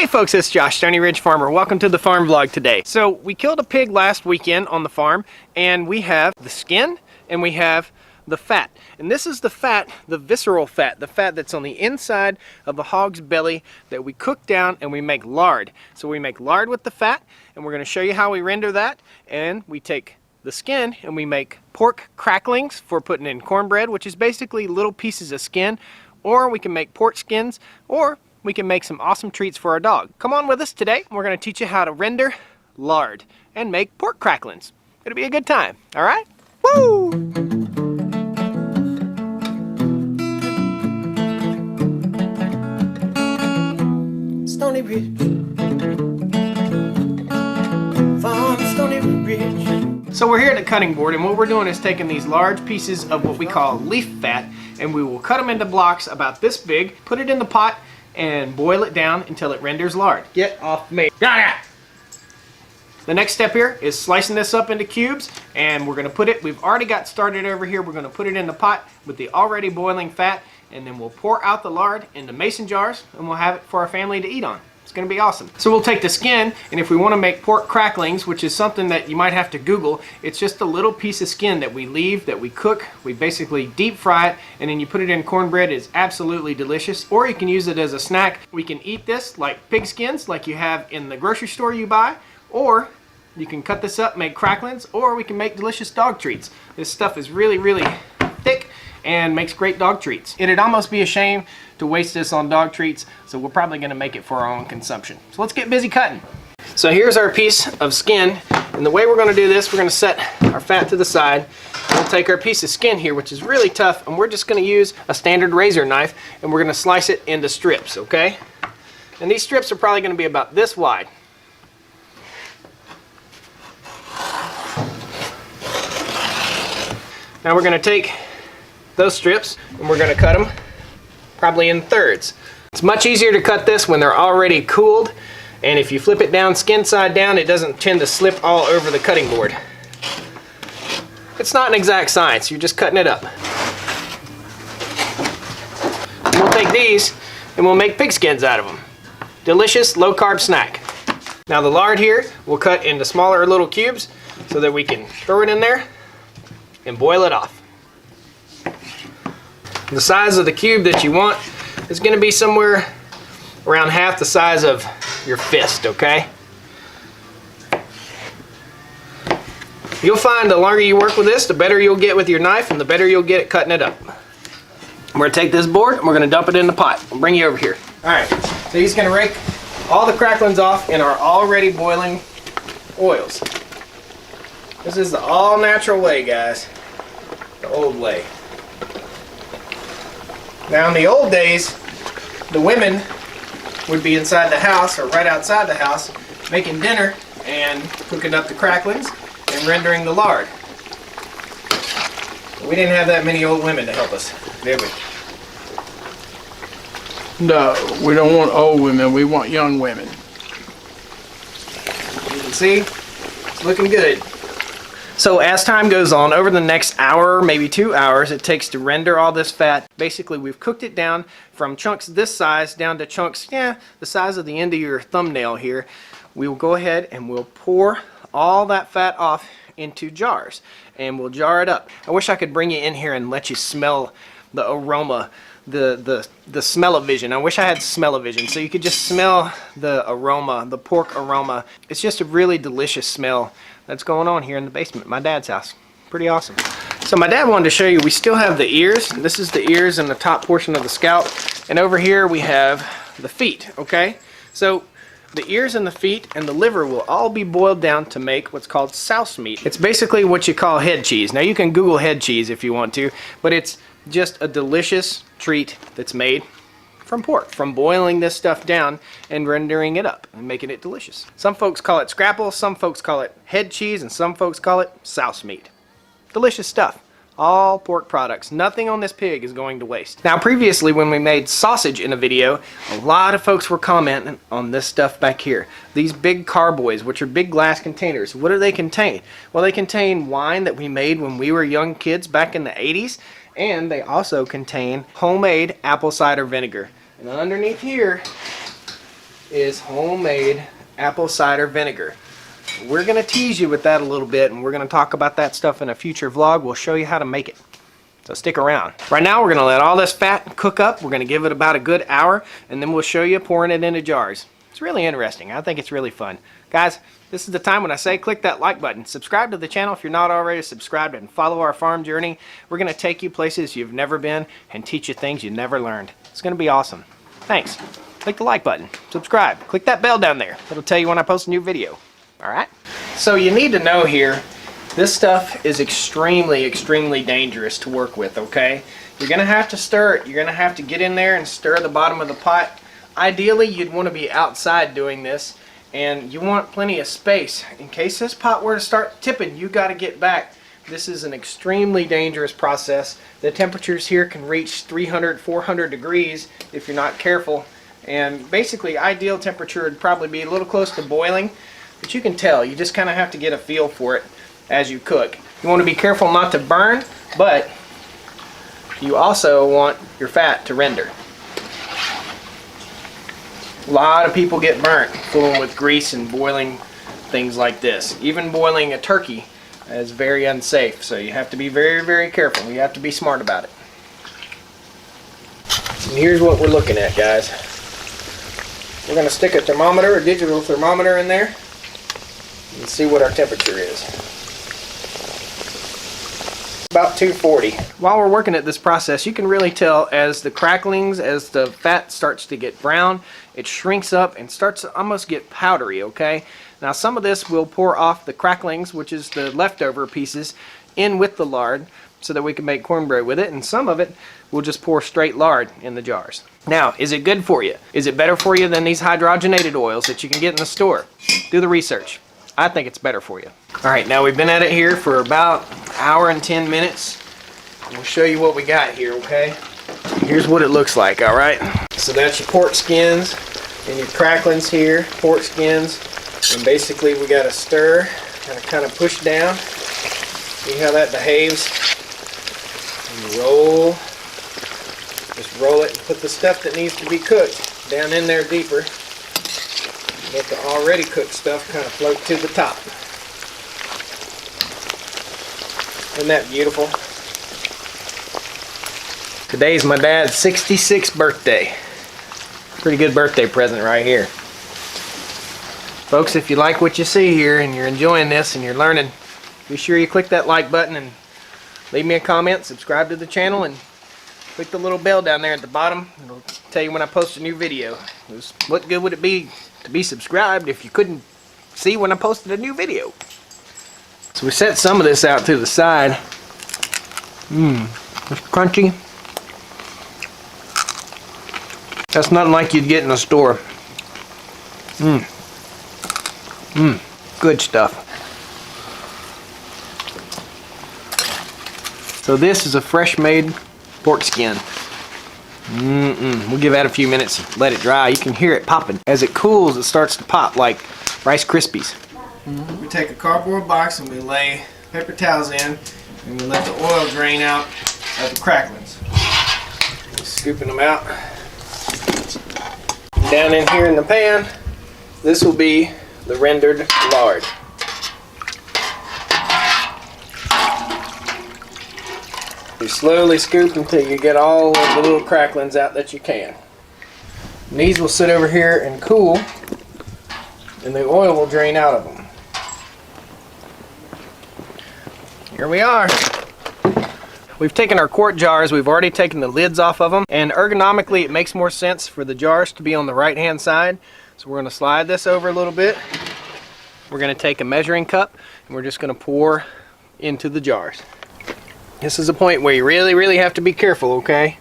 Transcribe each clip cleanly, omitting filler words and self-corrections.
Hey folks, it's Josh, Stony Ridge Farmer. Welcome to the farm vlog today. So we killed a pig last weekend on the farm, and we have the skin and we have the fat. And this is the fat, the visceral fat, the fat that's on the inside of the hog's belly that we cook down and we make lard. So we make lard with the fat, and we're going to show you how we render that. And we take the skin and we make pork cracklings for putting in cornbread, which is basically little pieces of skin, or we can make pork skins, or we can make some awesome treats for our dog. Come on with us today. We're going to teach you how to render lard and make pork cracklings. It'll be a good time, all right? Woo! Stony Ridge, Farm Stony Ridge. So we're here at the cutting board, and what we're doing is taking these large pieces of what we call leaf fat, and we will cut them into blocks about this big, put it in the pot, and boil it down until it renders lard. Get off me. The next step here is slicing this up into cubes, and we're going to put it, we've already got started over here, we're going to put it in the pot with the already boiling fat, and then we'll pour out the lard into mason jars, and we'll have it for our family to eat on. It's going to be awesome. So we'll take the skin, and if we want to make pork cracklings, which is something that you might have to Google, it's just a little piece of skin that we leave, that we cook. We basically deep fry it, and then you put it in cornbread. It's absolutely delicious. Or you can use it as a snack. We can eat this like pig skins, like you have in the grocery store you buy, or you can cut this up, make cracklings, or we can make delicious dog treats. This stuff is really, really thick and makes great dog treats. It'd almost be a shame to waste this on dog treats, so we're probably gonna make it for our own consumption. So let's get busy cutting. So here's our piece of skin, and the way we're gonna do this, we're gonna set our fat to the side. We'll take our piece of skin here, which is really tough, and we're just gonna use a standard razor knife, and we're gonna slice it into strips, okay? And these strips are probably gonna be about this wide. Now we're gonna take those strips and we're going to cut them probably in thirds. It's much easier to cut this when they're already cooled, and if you flip it down skin side down, it doesn't tend to slip all over the cutting board. It's not an exact science, you're just cutting it up. And we'll take these and we'll make pig skins out of them. Delicious low carb snack. Now the lard here we'll cut into smaller little cubes so that we can throw it in there and boil it off. The size of the cube that you want is going to be somewhere around half the size of your fist, okay? You'll find the longer you work with this, the better you'll get with your knife and the better you'll get at cutting it up. We're going to take this board and we're going to dump it in the pot. We'll bring you over here. Alright, so he's going to rake all the cracklings off in our already boiling oils. This is the all natural way, guys. The old way. Now in the old days, the women would be inside the house or right outside the house making dinner and cooking up the cracklings and rendering the lard. But we didn't have that many old women to help us, did we? No, we don't want old women, we want young women. You can see, it's looking good. So as time goes on, over the next hour, maybe 2 hours, it takes to render all this fat. Basically, we've cooked it down from chunks this size down to chunks, the size of the end of your thumbnail here. We will go ahead and we'll pour all that fat off into jars, and we'll jar it up. I wish I could bring you in here and let you smell the aroma, the smell-o-vision. I wish I had smell-o-vision so you could just smell the aroma, the pork aroma. It's just a really delicious smell that's going on here in the basement at my dad's house. Pretty awesome. So my dad wanted to show you, we still have the ears. This is the ears and the top portion of the scalp. And over here we have the feet, okay? So the ears and the feet and the liver will all be boiled down to make what's called souse meat. It's basically what you call head cheese. Now you can Google head cheese if you want to, but it's just a delicious treat that's made from pork, from boiling this stuff down and rendering it up and making it delicious. Some folks call it scrapple, some folks call it head cheese, and some folks call it souse meat. Delicious stuff. All pork products. Nothing on this pig is going to waste. Now previously when we made sausage in a video, a lot of folks were commenting on this stuff back here. These big carboys, which are big glass containers. What do they contain? Well, they contain wine that we made when we were young kids back in the 80s. And they also contain homemade apple cider vinegar. And underneath here is homemade apple cider vinegar. We're going to tease you with that a little bit, and we're going to talk about that stuff in a future vlog. We'll show you how to make it. So stick around. Right now we're going to let all this fat cook up. We're going to give it about a good hour, and then we'll show you pouring it into jars. It's really interesting. I think it's really fun. Guys, this is the time when I say click that like button. Subscribe to the channel if you're not already subscribed, and follow our farm journey. We're going to take you places you've never been and teach you things you never learned. It's going to be awesome. Thanks. Click the like button. Subscribe. Click that bell down there. It'll tell you when I post a new video. Alright? So you need to know here, this stuff is extremely, extremely dangerous to work with, okay? You're going to have to stir it. You're going to have to get in there and stir the bottom of the pot. Ideally, you'd want to be outside doing this, and you want plenty of space. In case this pot were to start tipping, you got to get back. This is an extremely dangerous process. The temperatures here can reach 300, 400 degrees if you're not careful. And basically, ideal temperature would probably be a little close to boiling, but you can tell. You just kind of have to get a feel for it as you cook. You want to be careful not to burn, but you also want your fat to render. A lot of people get burnt fooling with grease and boiling things like this. Even boiling a turkey is very unsafe, so you have to be very, very careful. You have to be smart about it. And here's what we're looking at, guys. We're going to stick a thermometer, a digital thermometer in there, and see what our temperature is. About 240. While we're working at this process, you can really tell as the cracklings, as the fat starts to get brown, it shrinks up and starts to almost get powdery, okay? Now some of this will pour off the cracklings, which is the leftover pieces, in with the lard so that we can make cornbread with it, and some of it we'll just pour straight lard in the jars. Now, is it good for you? Is it better for you than these hydrogenated oils that you can get in the store? Do the research. I think it's better for you. Alright, now we've been at it here for about an hour and 10 minutes. We'll show you what we got here, okay? Here's what it looks like, alright? So that's your pork skins and your cracklings here, pork skins. And basically we got to stir and kind of push down. See how that behaves? And roll. Just roll it and put the stuff that needs to be cooked down in there deeper. Let the already cooked stuff kind of float to the top. Isn't that beautiful? Today's my dad's 66th birthday. Pretty good birthday present right here. Folks, if you like what you see here and you're enjoying this and you're learning, be sure you click that like button and leave me a comment, subscribe to the channel, and click the little bell down there at the bottom. It'll tell you when I post a new video. What good would it be to be subscribed if you couldn't see when I posted a new video? So we set some of this out to the side. It's crunchy. That's nothing like you'd get in a store. Good stuff. So this is a fresh made pork skin. We'll give that a few minutes, let it dry. You can hear it popping. As it cools, it starts to pop like Rice Krispies. We take a cardboard box and we lay paper towels in, and we let the oil drain out of the cracklings. Scooping them out. Down in here in the pan, this will be the rendered lard. You slowly scoop until you get all of the little cracklings out that you can. And these will sit over here and cool, and the oil will drain out of them. Here we are. We've taken our quart jars, we've already taken the lids off of them, and ergonomically it makes more sense for the jars to be on the right hand side. So we're going to slide this over a little bit. We're going to take a measuring cup and we're just going to pour into the jars. This is a point where you really have to be careful, okay?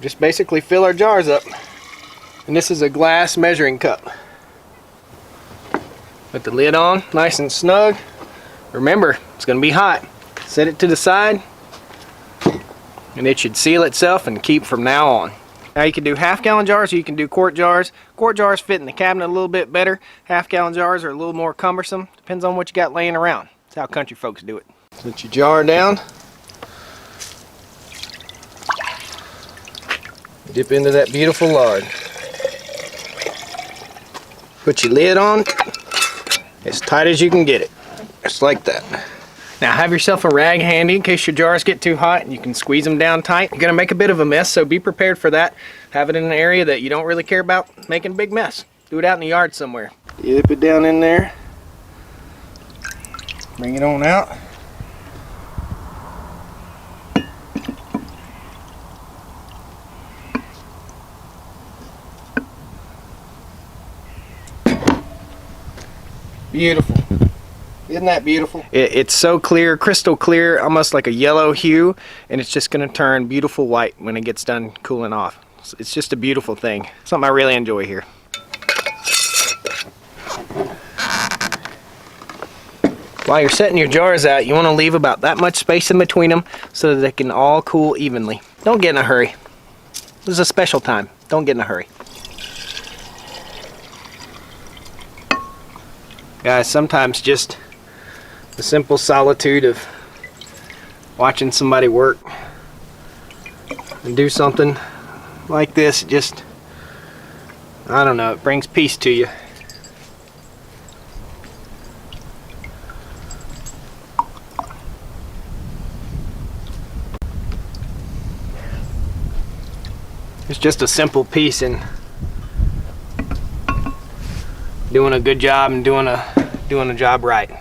Just basically fill our jars up. And this is a glass measuring cup. Put the lid on, nice and snug. Remember, it's going to be hot. Set it to the side, and it should seal itself and keep from now on. Now you can do half-gallon jars or you can do quart jars. Quart jars fit in the cabinet a little bit better. Half-gallon jars are a little more cumbersome. Depends on what you got laying around. That's how country folks do it. Set your jar down. Dip into that beautiful lard. Put your lid on as tight as you can get it, just like that. Now have yourself a rag handy in case your jars get too hot and you can squeeze them down tight. You're gonna make a bit of a mess, so be prepared for that. Have it in an area that you don't really care about making a big mess. Do it out in the yard somewhere. Dip it down in there. Bring it on out. Beautiful. Isn't that beautiful? It's so clear, crystal clear, almost like a yellow hue, and it's just going to turn beautiful white when it gets done cooling off. It's just a beautiful thing. Something I really enjoy here. While you're setting your jars out, you want to leave about that much space in between them so that they can all cool evenly. Don't get in a hurry. This is a special time. Don't get in a hurry. Guys, sometimes just the simple solitude of watching somebody work and do something like this, just, I don't know, it brings peace to you. It's just a simple piece in doing a good job and doing a job right.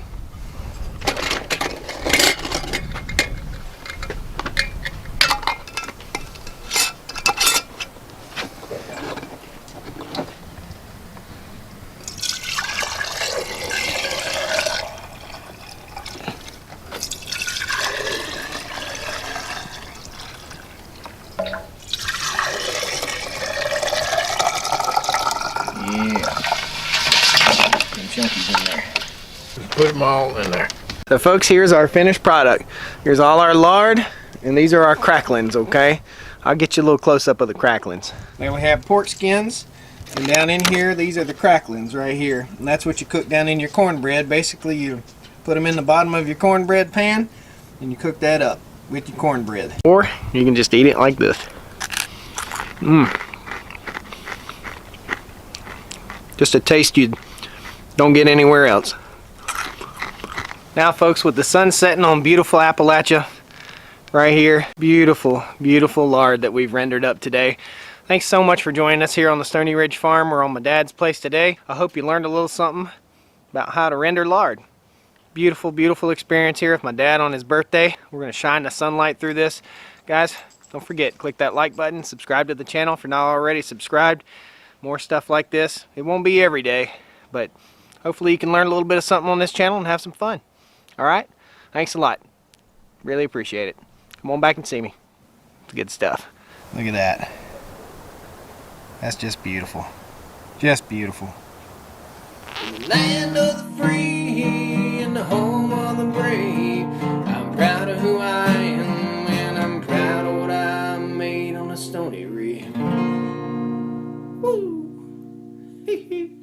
Put them all in there. So folks, here's our finished product. Here's all our lard, and these are our cracklings, okay? I'll get you a little close-up of the cracklings. Now we have pork skins, and down in here, these are the cracklings right here. And that's what you cook down in your cornbread. Basically, you put them in the bottom of your cornbread pan, and you cook that up with your cornbread. Or you can just eat it like this. Just a taste you don't get anywhere else. Now folks, with the sun setting on beautiful Appalachia right here, beautiful, beautiful lard that we've rendered up today. Thanks so much for joining us here on the Stoney Ridge Farm. We're on my dad's place today. I hope you learned a little something about how to render lard. Beautiful, beautiful experience here with my dad on his birthday. We're gonna shine the sunlight through this. Guys, don't forget, click that like button, subscribe to the channel if you're not already subscribed. More stuff like this. It won't be every day, but hopefully you can learn a little bit of something on this channel and have some fun. Alright? Thanks a lot. Really appreciate it. Come on back and see me. It's good stuff. Look at that. That's just beautiful. Just beautiful. In the land of the free and the home of the brave, I'm proud of who I am, and I'm proud of what I made on the Stoney Ridge. Woo! Hee hee.